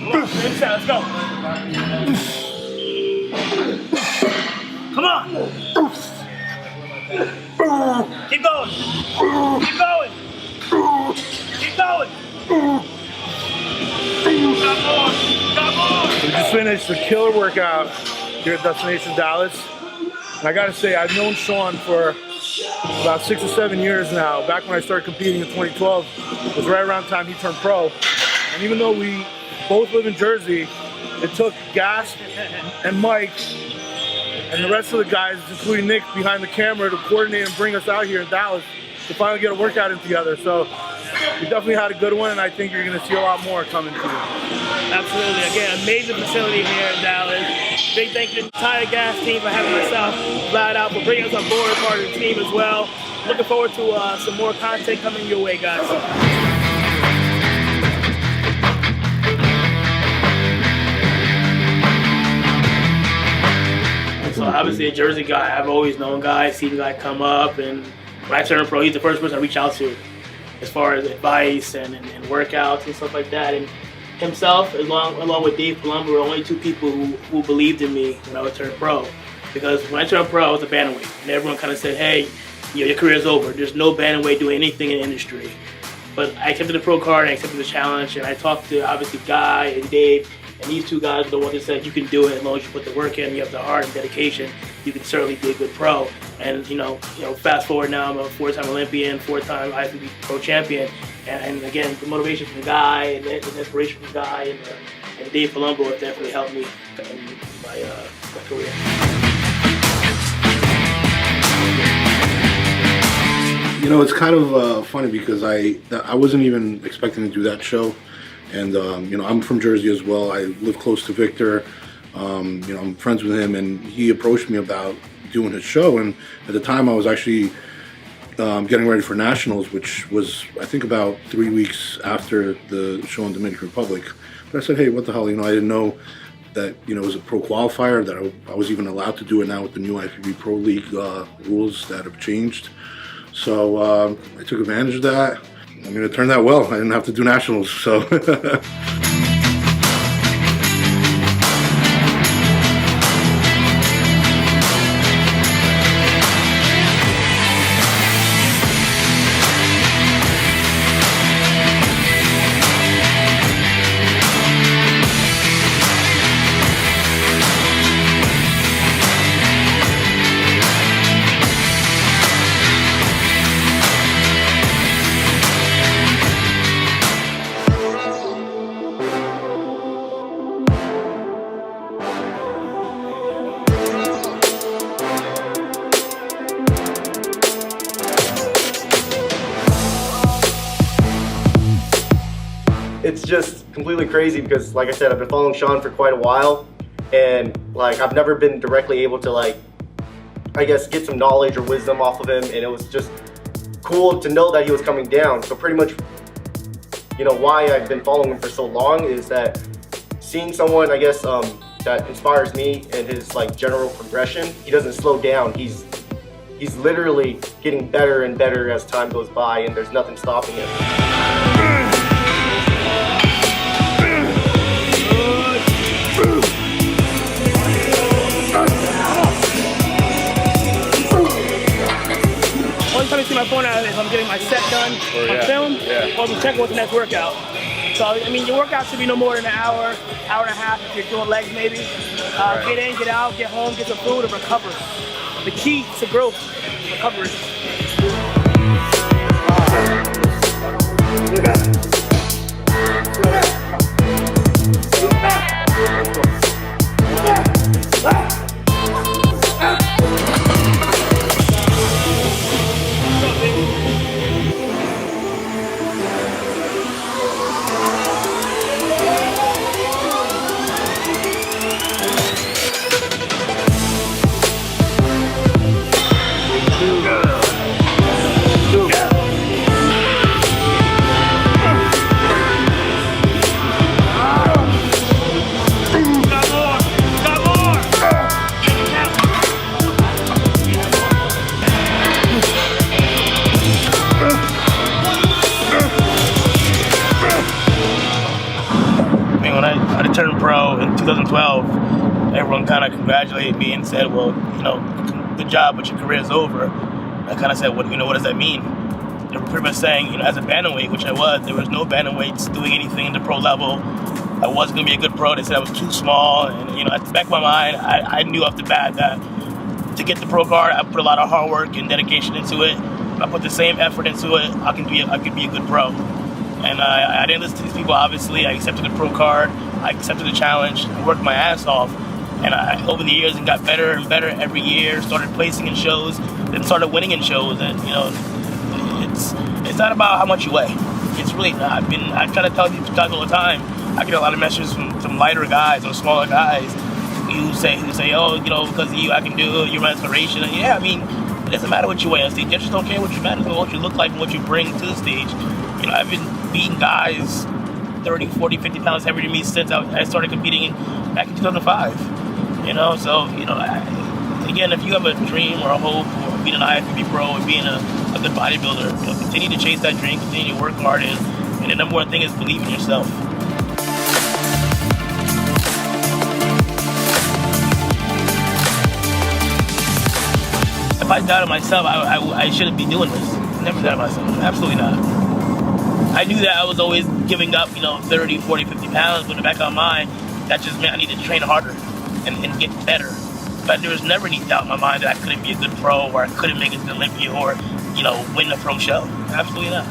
Come on, inside, let's go. Come on. Keep going. Keep going. Keep going. Got more. Got more. We just finished the killer workout here at Destination Dallas. And I gotta say, I've known Shaun for about 6 or 7 years now. Back when I started competing in 2012, it was right around the time he turned pro. And even though we both live in Jersey, it took GASP and Mike and the rest of the guys, including Nick behind the camera, to coordinate and bring us out here in Dallas to finally get a workout in together. So we definitely had a good one, and I think you're gonna see a lot more coming to you. Absolutely. Again, amazing facility here in Dallas. Big thank you to the entire GAS team for having myself, Vlad out, for bringing us on board, part of the team as well. Looking forward to some more content coming your way, guys. So obviously a Jersey guy, I've always known guys, seen guys come up, and when I turned pro, he's the first person I reach out to as far as advice and workouts and stuff like that. And himself, along with Dave Palumbo, were only two people who believed in me when I would turn pro. Because when I turned pro, I was a bantamweight, and everyone kind of said, hey, your career's over. There's no bantamweight doing anything in the industry. But I accepted the pro card, and I accepted the challenge, and I talked to, obviously, Guy and Dave, and these two guys were the ones that said, you can do it as long as you put the work in, you have the heart and dedication, you can certainly be a good pro. And you know, fast forward now, I'm a 4-time Olympian, 4-time IFBB Pro champion, and again, the motivation from Guy and the inspiration from Guy and Dave Palumbo have definitely helped me in my career. You know, it's kind of funny because I wasn't even expecting to do that show. And, you know, I'm from Jersey as well. I live close to Victor. You know, I'm friends with him, and he approached me about doing his show. And at the time, I was actually getting ready for nationals, which was, I think, about 3 weeks after the show in Dominican Republic. But I said, hey, what the hell? You know, I didn't know that, you know, it was a pro qualifier, that I was even allowed to do it now with the new IFBB Pro League rules that have changed. So I took advantage of that. I mean, it turned out well. I didn't have to do nationals, so. It's just completely crazy because, like I said, I've been following Shaun for quite a while, and like I've never been directly able to, like, I guess, get some knowledge or wisdom off of him, and it was just cool to know that he was coming down. So pretty much, you know, why I've been following him for so long is that seeing someone, I guess, that inspires me in his like general progression. He doesn't slow down. He's literally getting better and better as time goes by, and there's nothing stopping him. Only time I see my phone out is if I'm getting my set done on film, or I'm checking what's the next workout. So, I mean, your workout should be no more than an hour, hour and a half if you're doing legs maybe. Get in, get out, get home, get some food, and recover. The key to growth is recovery. when I turned pro in 2012, everyone kind of congratulated me and said, well, you know, good job, but your career is over. I kind of said, what does that mean? They were pretty much saying, you know, as a bantamweight, which I was, there was no bantamweights doing anything in the pro level. I wasn't going to be a good pro. They said I was too small. And, you know, at the back of my mind, I knew off the bat that to get the pro card, I put a lot of hard work and dedication into it. If I put the same effort into it, I could be a good pro. And I didn't listen to these people, obviously. I accepted the pro card. I accepted the challenge. I worked my ass off. And over the years, it got better and better every year. Started placing in shows, then started winning in shows. And, you know, it's not about how much you weigh. It's really not. I try to tell these guys all the time. I get a lot of messages from lighter guys or smaller guys who say, oh, you know, because of you, I can do it. You're my inspiration. And yeah, I mean, it doesn't matter what you weigh on stage. Judges don't care what you matter, what you look like and what you bring to the stage. You know, I've been beating guys 30, 40, 50 pounds heavier than me since I started competing back in 2005. You know, so, you know, again, if you have a dream or a hope or being an IFBB Pro or being a good bodybuilder, you know, continue to chase that dream, continue to work hard, and the number one thing is believe in yourself. If I doubted myself, I shouldn't be doing this. Never doubted myself. Absolutely not. I knew that I was always giving up, you know, 30, 40, 50 pounds, but in the back of my mind, that just meant I needed to train harder and get better. But there was never any doubt in my mind that I couldn't be a good pro or I couldn't make it to the Olympia or, you know, win a pro show. Absolutely not.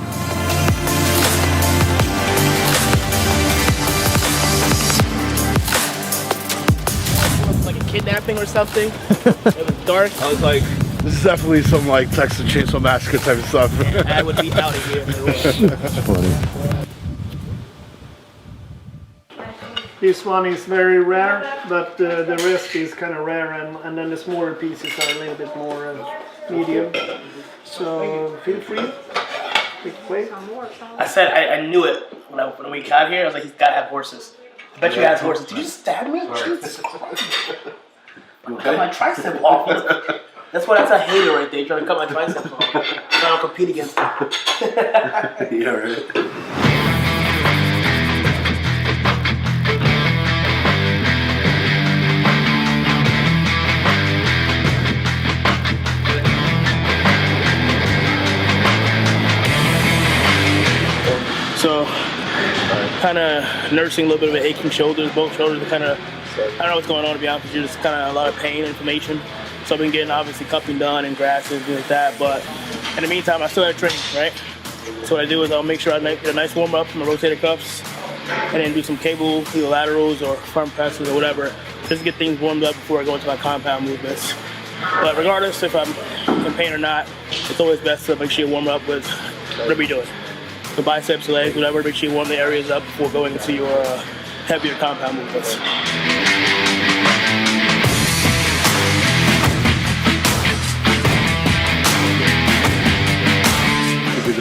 Like a kidnapping or something. It was dark. I was like, this is definitely some like Texas Chainsaw Massacre type of stuff. Yeah, I would be out of here. That's funny. This one is very rare, but the rest is kind of rare, and then the smaller pieces are a little bit more medium. So feel free. Pick away. I said I knew it when we got here. I was like, he's got to have horses. I bet you he has horses. Did you just stab me? Jesus Christ. Cut my tricep off. That's a hater right there. You're trying to cut my triceps off. I don't compete against him. Yeah, right. So, kind of nursing a little bit of aching shoulders. Both shoulders are kind of, I don't know what's going on, to be honest with you. Just kind of a lot of pain, inflammation. So I've been getting obviously cupping done and grasses and things like that. But in the meantime, I still have training, right? So what I do is I'll make sure I get a nice warm up from my rotator cuffs, and then do some cable, either laterals or front presses or whatever, just to get things warmed up before I go into my compound movements. But regardless if I'm in pain or not, it's always best to make sure you warm up with whatever you're doing. The biceps, legs, whatever, make sure you warm the areas up before going into your heavier compound movements.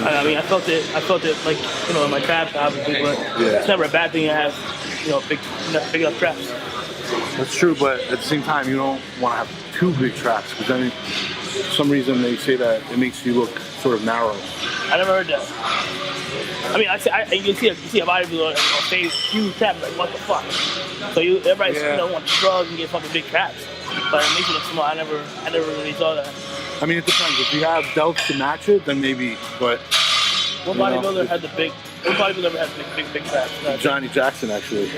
I mean, I felt it like, you know, in my traps, obviously, but it's never a bad thing to have, you know, big enough traps. That's true, but at the same time, you don't want to have too big traps, because then for some reason they say that it makes you look sort of narrow. I never heard that. I mean, you see a bodybuilder on stage, huge traps, like, what the fuck? So everybody, you know, want to shrug and get fucking big traps. But it makes you look small. I never really saw that. I mean, it depends. If you have delts to match it, then maybe, but... What bodybuilder had the big... What bodybuilder has big traps? Johnny Jackson, actually.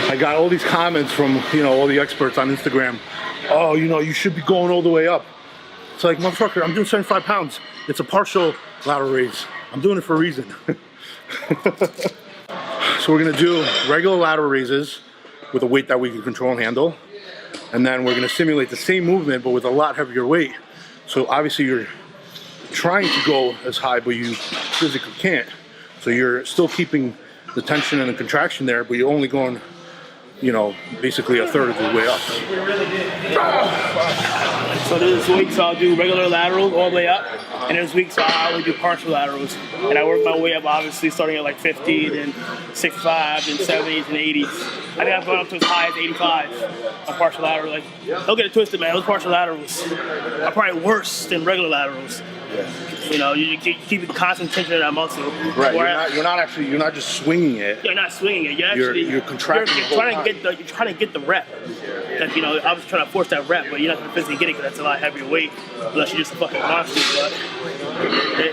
I got all these comments from, you know, all the experts on Instagram. Oh, you know, you should be going all the way up. It's like, motherfucker, I'm doing 75 pounds. It's a partial lateral raise. I'm doing it for a reason. So we're gonna do regular lateral raises with a weight that we can control and handle. And then we're gonna simulate the same movement, but with a lot heavier weight. So obviously you're trying to go as high, but you physically can't. So you're still keeping the tension and the contraction there, but you're only going, you know, basically a third of the way up. So there's weeks I'll do regular laterals all the way up, and there's weeks I only do partial laterals. And I work my way up, obviously, starting at like 50, then 65, then 70s, and 80s. I think I've gone up to as high as 85 on partial lateral. Like, don't get it twisted, man. Those partial laterals are probably worse than regular laterals. Yeah. You know, you keep constant tension in that muscle. Right. You're not just swinging it. You're not swinging it. You're contracting. You're trying to get the rep. Like, you know, I was trying to force that rep, but you're not gonna physically get it because that's a lot heavier weight, unless you're just a fucking monster. But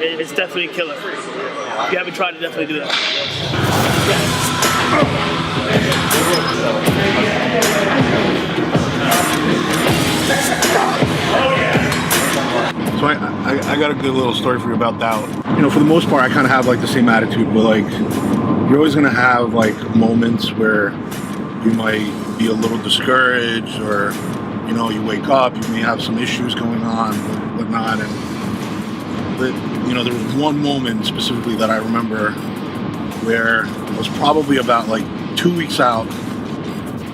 it's definitely a killer. If you haven't tried it, definitely do that. So I got a good little story for you about that. You know, for the most part, I kind of have like the same attitude, but like you're always gonna have like moments where you might be a little discouraged, or you know, you wake up, you may have some issues going on, whatnot. But you know, there was one moment specifically that I remember where it was probably about like 2 weeks out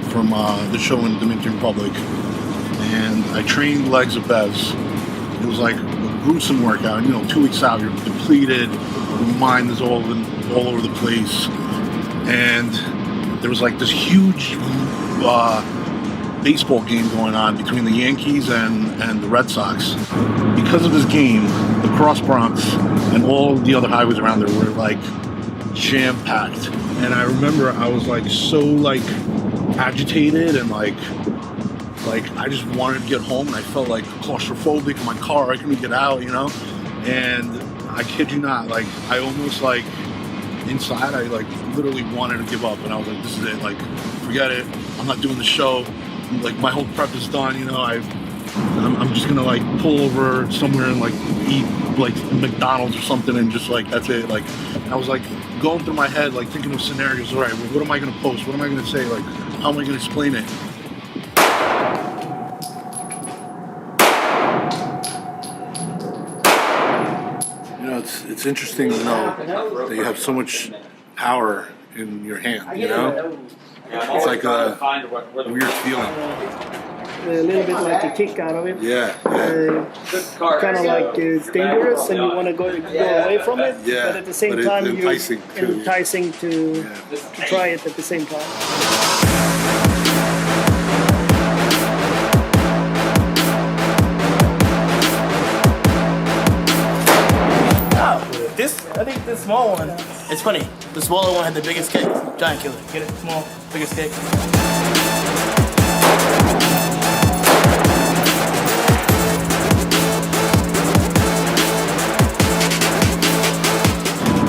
from the show in the Dominican Republic, and I trained legs of Bevs. It was like a gruesome workout. You know, 2 weeks out, you're depleted, your mind is all over the place, and there was like this huge baseball game going on between the Yankees and the Red Sox. Because of this game, the Cross Bronx and all the other highways around there were like jam-packed. And I remember I was like so like agitated and like I just wanted to get home, and I felt like claustrophobic in my car. I couldn't get out, you know? And I kid you not, like I almost like inside I like literally wanted to give up, and I was like, this is it, like forget it, I'm not doing the show, like my whole prep is done, you know, I'm just gonna like pull over somewhere and like eat like McDonald's or something, and just like that's it. Like I was like going through my head, like thinking of scenarios. All right, well, what am I gonna post? What am I gonna say? Like how am I gonna explain it? You know, it's interesting to know that you have so much power in your hand. You know, it's like a weird feeling. A little bit like a kick out of it. Yeah. Kind of like it's dangerous and you want to go away from it, Yeah, but at the same but time it's you're enticing to try it at the same time. I think this small one, it's funny, the smaller one had the biggest kick. Giant killer. Get it? Small, biggest kick.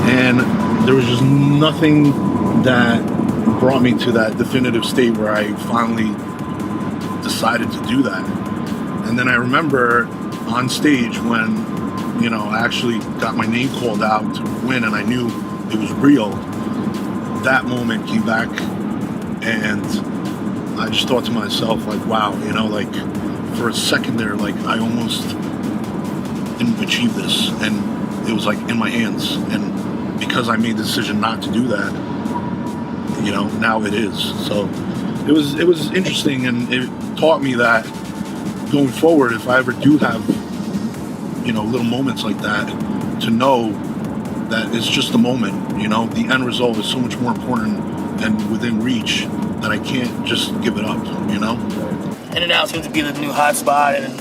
And there was just nothing that brought me to that definitive state where I finally decided to do that. And then I remember on stage when, you know, I actually got my name called out to win, and I knew it was real. That moment came back, and I just thought to myself, like, wow, you know, like for a second there, like I almost didn't achieve this, and it was like in my hands. And because I made the decision not to do that, you know, now it is. So it was interesting, and it taught me that going forward, if I ever do have, you know, little moments like that, to know that it's just a moment, you know, the end result is so much more important and within reach that I can't just give it up, you know? In-N-Out seems to be the new hot spot, and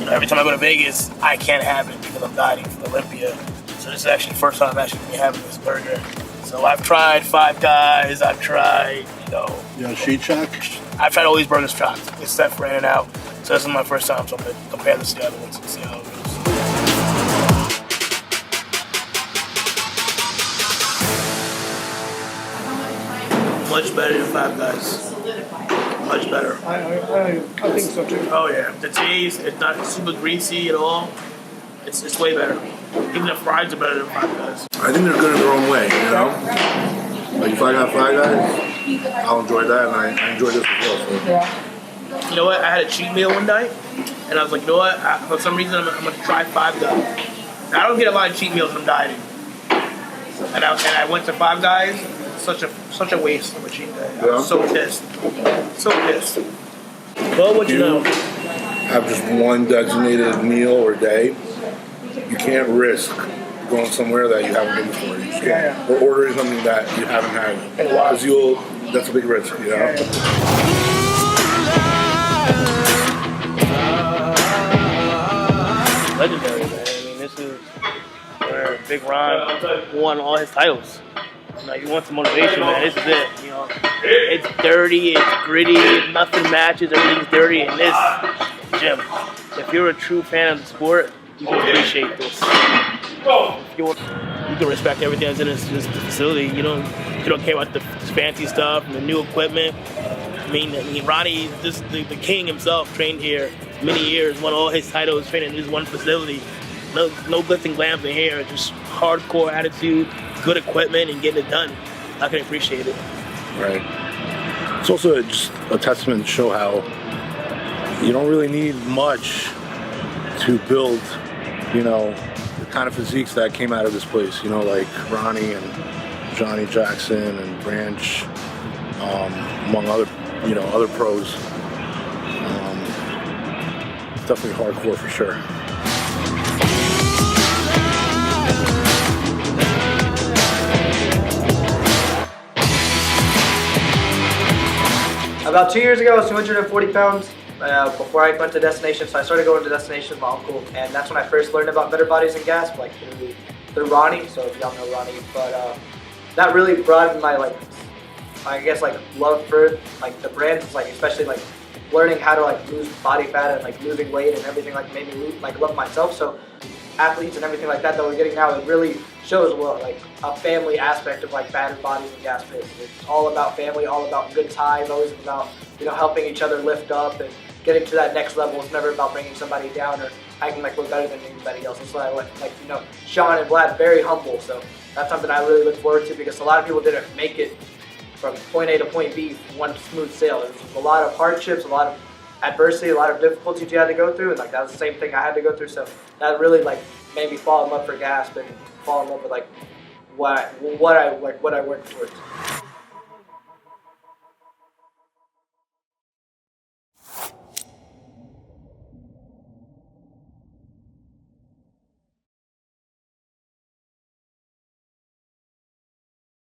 you know, every time I go to Vegas, I can't have it because I'm dieting for Olympia. So this is actually the first time I'm actually gonna be having this burger. So I've tried Five Guys, I've tried, you know, Shake Shack? I've tried all these burgers chopped except for In-N-Out. So this is my first time, so I'm gonna compare this to the other ones and see how it goes. Much better than Five Guys. Much better. I think so too. Oh yeah, the taste, it's not super greasy at all. It's way better. Even the fries are better than Five Guys. I think they're good in their own way, you know? Like if I got Five Guys, I'll enjoy that, and I enjoy this as well. So. You know what? I had a cheat meal one night, and I was like, you know what? For some reason, I'm gonna try Five Guys. I don't get a lot of cheat meals when I'm dieting. and I went to Five Guys. Such a waste of a cheat day. I was so pissed. So pissed. Well, what you know? Have just one designated meal or day. You can't risk going somewhere that you haven't been before. You just can't. Or ordering something that you haven't had. Because that's a big risk, you know? Legendary, man. I mean, this is where Big Ron won all his titles. You know, you want some motivation, man. This is it. You know, it's dirty, it's gritty, nothing matches, everything's dirty in this gym. If you're a true fan of the sport, you can appreciate this. You can respect everything that's in this facility. You don't care about the fancy stuff and the new equipment. I mean, Ronnie, the king himself, trained here many years, won all his titles, training in this one facility. No glitz and glams in here, just hardcore attitude, good equipment, and getting it done. I can appreciate it. Right. It's also just a testament to show how you don't really need much to build, you know, the kind of physiques that came out of this place, you know, like Ronnie and Johnny Jackson and Branch, among other, you know, other pros. Definitely hardcore for sure. About 2 years ago, I was 240 pounds before I went to Destination. So I started going to Destination with my uncle, and that's when I first learned about better bodies and GASP, like through Ronnie. So if y'all know Ronnie, but that really broadened my love for like the brands, like especially like learning how to like lose body fat and like losing weight and everything, like made me like love myself. So athletes and everything like that we're getting now, it really shows like a family aspect of like Battered Bodies and GASP is. It's all about family, all about good times, always about, you know, helping each other lift up and getting to that next level. It's never about bringing somebody down or acting like we're better than anybody else. That's why I like, you know, Shaun and Vlad, very humble. So that's something I really look forward to, because a lot of people didn't make it from point A to point B one smooth sail. There's a lot of hardships, a lot of adversity, a lot of difficulties you had to go through, and like that was the same thing I had to go through. So that really like made me fall in love for GASP and fall in love with like what I work towards.